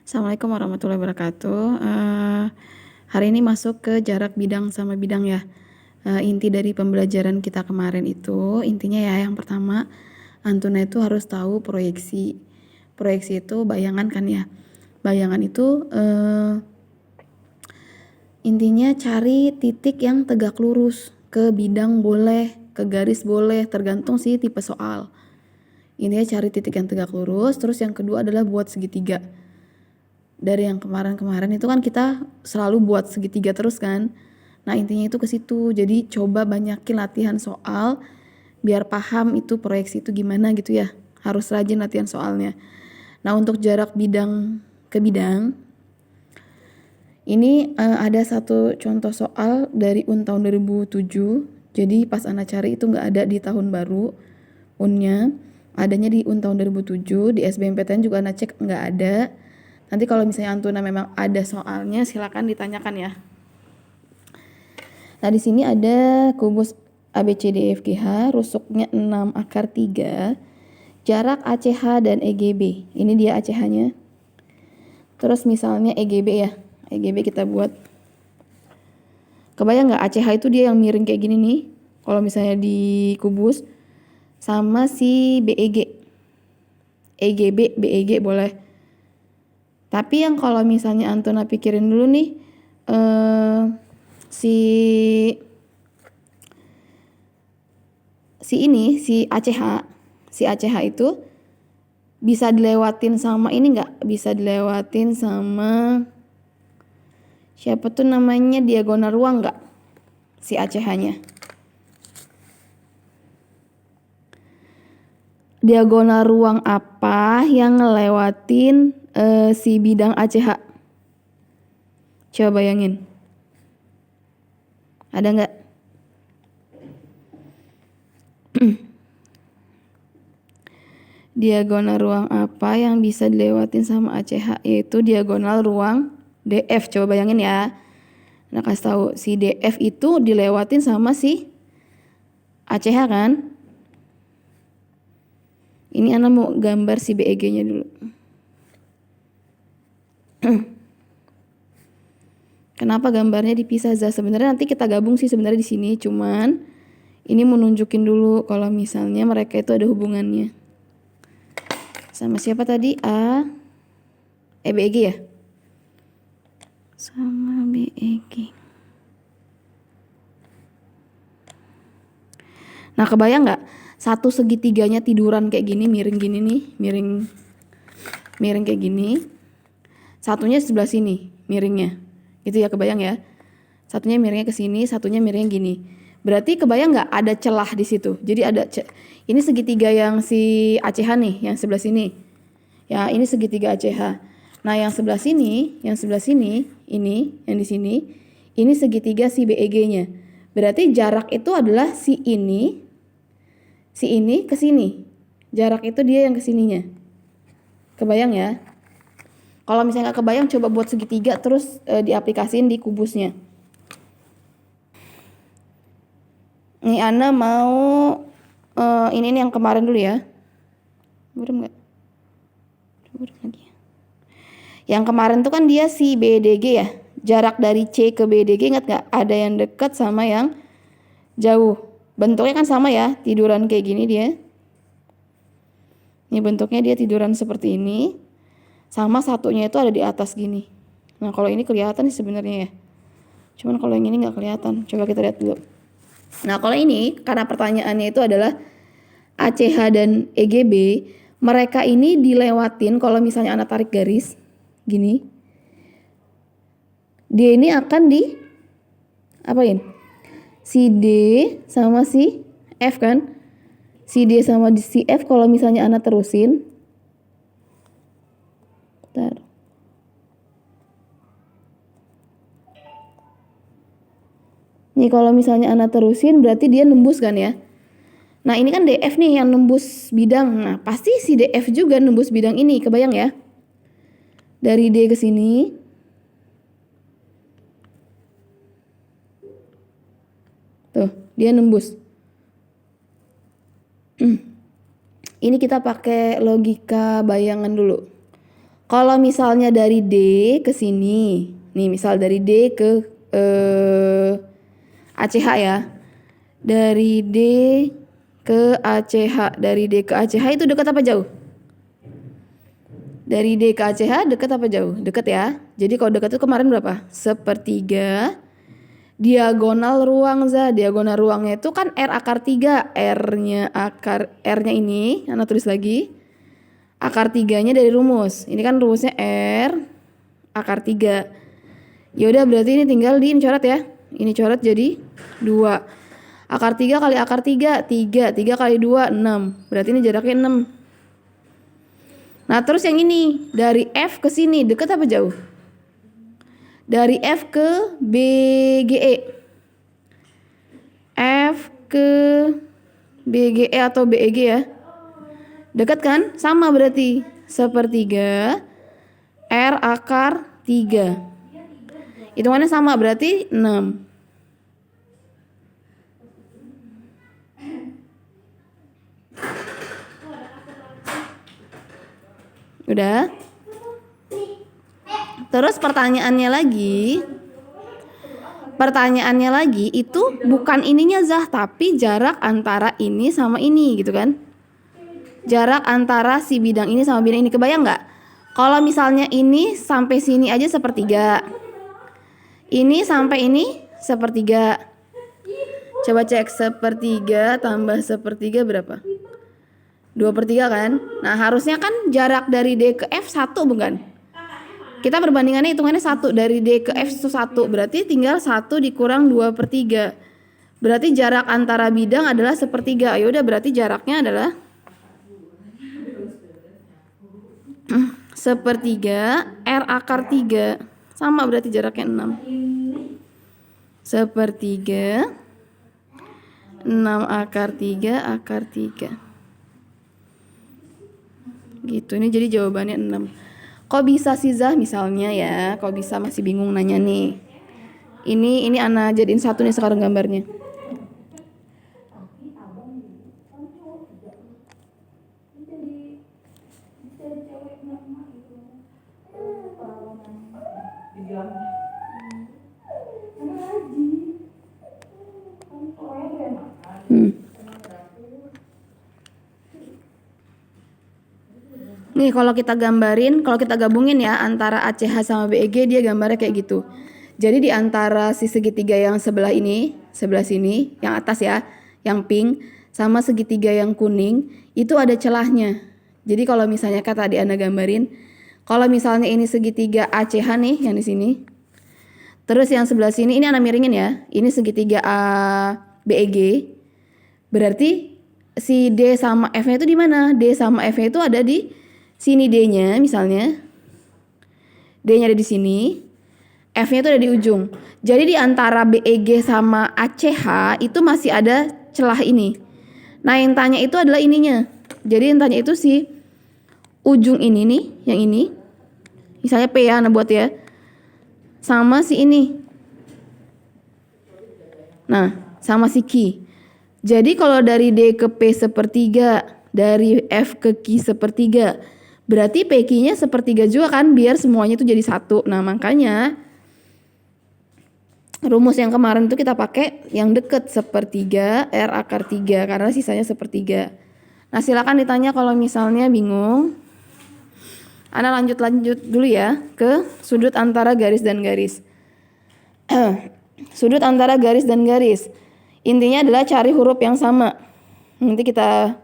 Assalamualaikum warahmatullahi wabarakatuh. Hari ini masuk ke jarak bidang sama bidang ya. Inti dari pembelajaran kita kemarin itu, intinya ya yang pertama, Antuna itu harus tahu proyeksi. Proyeksi itu bayangan kan ya. Bayangan itu intinya cari titik yang tegak lurus. Ke bidang boleh, ke garis boleh, tergantung sih tipe soal. Intinya cari titik yang tegak lurus, terus yang kedua adalah buat segitiga. Dari yang kemarin-kemarin itu kan kita selalu buat segitiga terus kan. Nah intinya itu ke situ. Jadi coba banyakin latihan soal biar paham itu proyeksi itu gimana gitu ya. Harus rajin latihan soalnya. Nah untuk jarak bidang ke bidang, ini ada satu contoh soal dari UN tahun 2007. Jadi pas Ana cari itu nggak ada di tahun baru UNnya. Adanya di UN tahun 2007. Di SBMPTN juga Ana cek nggak ada. Nanti kalau misalnya Antuna memang ada soalnya silakan ditanyakan ya. Nah di sini ada kubus ABCDEFGH, rusuknya 6 akar 3, jarak ACH dan EGB. Ini dia ACH-nya. Terus misalnya EGB ya. EGB kita buat. Kebayang nggak ACH itu dia yang miring kayak gini nih. Kalau misalnya di kubus sama si BEG. EGB, BEG boleh. Tapi yang kalau misalnya Antuna pikirin dulu nih, si ACH itu bisa dilewatin sama ini nggak? Bisa dilewatin sama siapa tuh namanya, diagonal ruang nggak? Si ACH-nya. Diagonal ruang apa yang ngelewatin si bidang ACH? Coba bayangin. Ada nggak? Diagonal ruang apa yang bisa dilewatin sama ACH? Yaitu diagonal ruang DF. Coba bayangin ya. Nah kasih tahu si DF itu dilewatin sama si ACH kan? Ini Ana mau gambar si BEG-nya dulu. Kenapa gambarnya dipisah? Sebenarnya nanti kita gabung sih sebenarnya di sini, cuman ini mau nunjukin dulu kalau misalnya mereka itu ada hubungannya. Sama siapa tadi? BEG ya? Sama BEG. Nah kebayang nggak? Satu segitiganya tiduran kayak gini, miring gini nih, miring kayak gini. Satunya sebelah sini miringnya. Itu ya, kebayang ya. Satunya miringnya ke sini, satunya miringnya gini. Berarti kebayang nggak ada celah di situ. Jadi ada ini segitiga yang si ACH nih, yang sebelah sini. Ya, ini segitiga ACH. Nah, yang sebelah sini, ini yang di sini, ini segitiga si BEG-nya. Berarti jarak itu adalah si ini ke sini. Jarak itu dia yang ke sininya. Kebayang ya? Kalau misalnya nggak kebayang, coba buat segitiga terus diaplikasiin di kubusnya. Ini Ana mau ini yang kemarin dulu ya. Burem nggak? Burem lagi. Yang kemarin tuh kan dia si BDG ya. Jarak dari C ke BDG, ingat nggak? Ada yang dekat sama yang jauh. Bentuknya kan sama ya, tiduran kayak gini dia. Ini bentuknya dia tiduran seperti ini. Sama satunya itu ada di atas gini. Nah kalau ini kelihatan sih sebenarnya ya. Cuman kalau yang ini nggak kelihatan. Coba kita lihat dulu. Nah kalau ini karena pertanyaannya itu adalah ACH dan EGB, mereka ini dilewatin kalau misalnya Anda tarik garis gini. Dia ini akan di apain? Si D sama si F kan? Si D sama si F kalau misalnya Anda terusin. Bentar. Nih kalau misalnya Anda terusin berarti dia nembus kan ya. Nah ini kan DF nih yang nembus bidang. Nah pasti si DF juga nembus bidang ini, kebayang ya. Dari D ke sini. Tuh dia nembus. Ini kita pakai logika bayangan dulu. Kalau misalnya dari D ke sini, nih misal dari D ke ACH ya. Dari D ke ACH, dari D ke ACH itu dekat apa jauh? Dari D ke ACH dekat apa jauh? Dekat ya. Jadi kalau dekat itu kemarin berapa? 1/3 diagonal ruang za. Diagonal ruangnya itu kan R akar 3. R-nya ini, Ana tulis lagi. Akar 3-nya dari rumus. Ini kan rumusnya R akar 3. Ya udah berarti ini tinggal dicoret ya. Ini coret jadi 2. Akar 3 kali akar 3, 3. 3 kali 2, 6. Berarti ini jaraknya 6. Nah terus yang ini, dari F ke sini, dekat apa jauh? Dari F ke BGE. F ke BGE atau BEG ya. Dekat kan? Sama berarti. 1/3 R akar 3. Hitungannya sama berarti 6. Udah? Terus pertanyaannya lagi itu bukan ininya Zah, tapi jarak antara ini sama ini gitu kan. Jarak antara si bidang ini sama bidang ini, kebayang nggak? Kalau misalnya ini sampai sini aja 1/3. Ini sampai ini 1/3. Coba cek 1/3 tambah 1/3 berapa? 2/3 kan? Nah harusnya kan jarak dari D ke F 1 bukan? Kita perbandingannya hitungannya 1. Dari D ke F itu 1. Berarti tinggal 1 dikurang 2/3. Berarti jarak antara bidang adalah 1/3. Ya udah berarti jaraknya adalah 1/3 R akar 3. Sama berarti jaraknya 6. 1/3 6 akar 3 akar 3. Gitu, ini jadi jawabannya 6. Kok bisa sih Zah misalnya ya? Kok bisa, masih bingung nanya nih. Ini Ana jadiin satu nih sekarang gambarnya. Nih kalau kita gambarin, kalau kita gabungin ya antara ACH sama BEG, dia gambarnya kayak gitu. Jadi di antara si segitiga yang sebelah ini, sebelah sini, yang atas ya, yang pink, sama segitiga yang kuning, itu ada celahnya. Jadi kalau misalnya kata tadi Anda gambarin, kalau misalnya ini segitiga ACH nih, yang di sini. Terus yang sebelah sini, ini Anda miringin ya, ini segitiga BEG. Berarti si D sama F-nya itu di mana? D sama F-nya itu ada di sini D-nya misalnya. D-nya ada di sini. F-nya itu ada di ujung. Jadi di antara BEG sama ACH itu masih ada celah ini. Nah, yang tanya itu adalah ininya. Jadi yang tanya itu si ujung ini nih, yang ini. Misalnya P ya, nah buat ya. Sama si ini. Nah, sama si Q. Jadi kalau dari D ke P 1/3, dari F ke Q 1/3, berarti PQ-nya 1/3 juga kan, biar semuanya itu jadi 1. Nah makanya rumus yang kemarin itu kita pakai yang deket 1/3 R akar 3 karena sisanya 1/3. Nah silakan ditanya kalau misalnya bingung. Ana lanjut dulu ya ke sudut antara garis dan garis. Sudut antara garis dan garis. Intinya adalah cari huruf yang sama. Nanti kita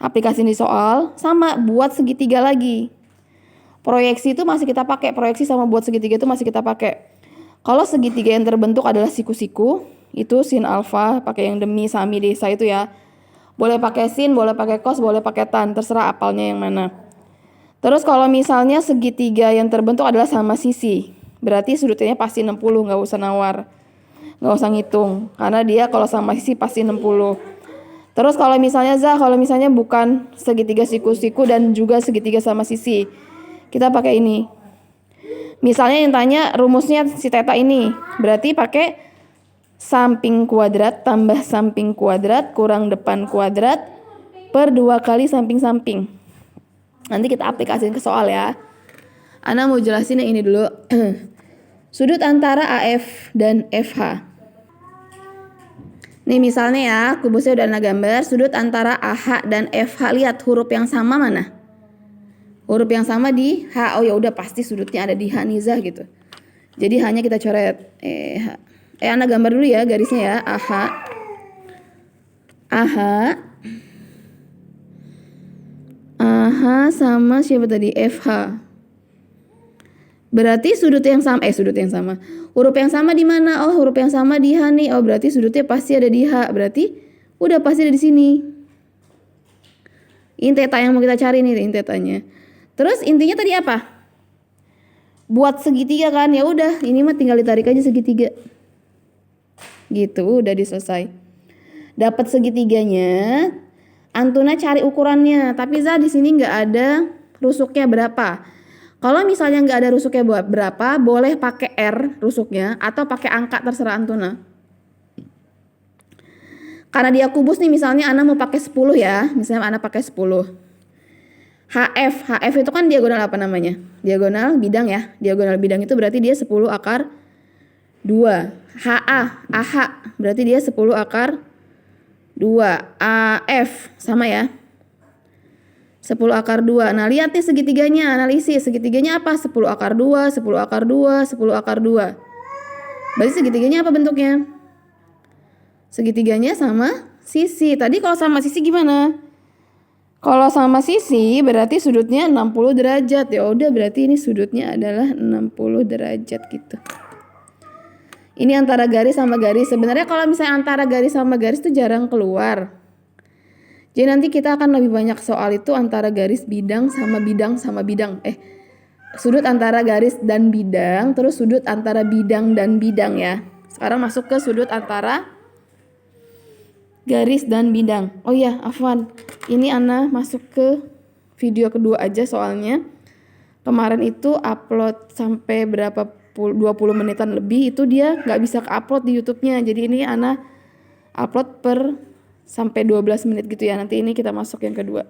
aplikasi di soal, sama buat segitiga lagi. Proyeksi itu masih kita pakai, proyeksi sama buat segitiga itu masih kita pakai. Kalau segitiga yang terbentuk adalah siku-siku, itu sin alfa, pakai yang demi, sami, desa itu ya. Boleh pakai sin, boleh pakai cos, boleh pakai tan, terserah apalnya yang mana. Terus kalau misalnya segitiga yang terbentuk adalah sama sisi, berarti sudutnya pasti 60, nggak usah nawar, nggak usah ngitung, karena dia kalau sama sisi pasti 60. Terus kalau misalnya bukan segitiga siku-siku dan juga segitiga sama sisi, kita pakai ini. Misalnya yang tanya rumusnya si theta ini, berarti pakai samping kuadrat tambah samping kuadrat kurang depan kuadrat per 2 kali samping-samping. Nanti kita aplikasiin ke soal ya. Ana mau jelasin yang ini dulu. Sudut antara AF dan FH. Nih misalnya ya, kubusnya udah Ana gambar, sudut antara AH dan FH. Lihat huruf yang sama mana? Huruf yang sama di H. Oh ya udah pasti sudutnya ada di H Nizah gitu. Jadi hanya kita coret H. Ana gambar dulu ya garisnya ya. AH. AH sama siapa tadi? FH. Berarti sudut yang sama. Huruf yang sama di mana? Oh, huruf yang sama di H nih. Oh, berarti sudutnya pasti ada di H. Berarti udah pasti ada di sini. Ini theta yang mau kita cari nih, ini tetanya. Terus intinya tadi apa? Buat segitiga kan? Ya udah, ini mah tinggal ditarik aja segitiga. Gitu, udah diselesai. Dapat segitiganya, Antuna cari ukurannya. Tapi Za di sini nggak ada rusuknya berapa. Kalau misalnya nggak ada rusuknya berapa, boleh pakai R rusuknya atau pakai angka terserah Antuna. Karena dia kubus nih, misalnya Ana mau pakai 10 ya. Misalnya Ana pakai 10. HF itu kan diagonal apa namanya? Diagonal bidang ya. Diagonal bidang itu berarti dia 10 akar 2. AH berarti dia 10 akar 2. AF sama ya. 10 akar 2. Nah, lihat nih segitiganya, analisis. Segitiganya apa? 10 akar 2, 10 akar 2, 10 akar 2. Berarti segitiganya apa bentuknya? Segitiganya sama sisi. Tadi kalau sama sisi gimana? Kalau sama sisi berarti sudutnya 60 derajat. Ya udah berarti ini sudutnya adalah 60 derajat gitu. Ini antara garis sama garis. Sebenarnya kalau misalnya antara garis sama garis itu jarang keluar. Jadi nanti kita akan lebih banyak soal itu antara garis bidang sama bidang sama bidang. Sudut antara garis dan bidang, terus sudut antara bidang dan bidang ya. Sekarang masuk ke sudut antara garis dan bidang. Oh iya, afwan. Ini Ana masuk ke video kedua aja soalnya. Kemarin itu upload sampai berapa 20 menitan lebih, itu dia nggak bisa ke-upload di YouTube-nya. Jadi ini Ana upload per sampai 12 menit gitu ya. Nanti ini kita masuk yang kedua.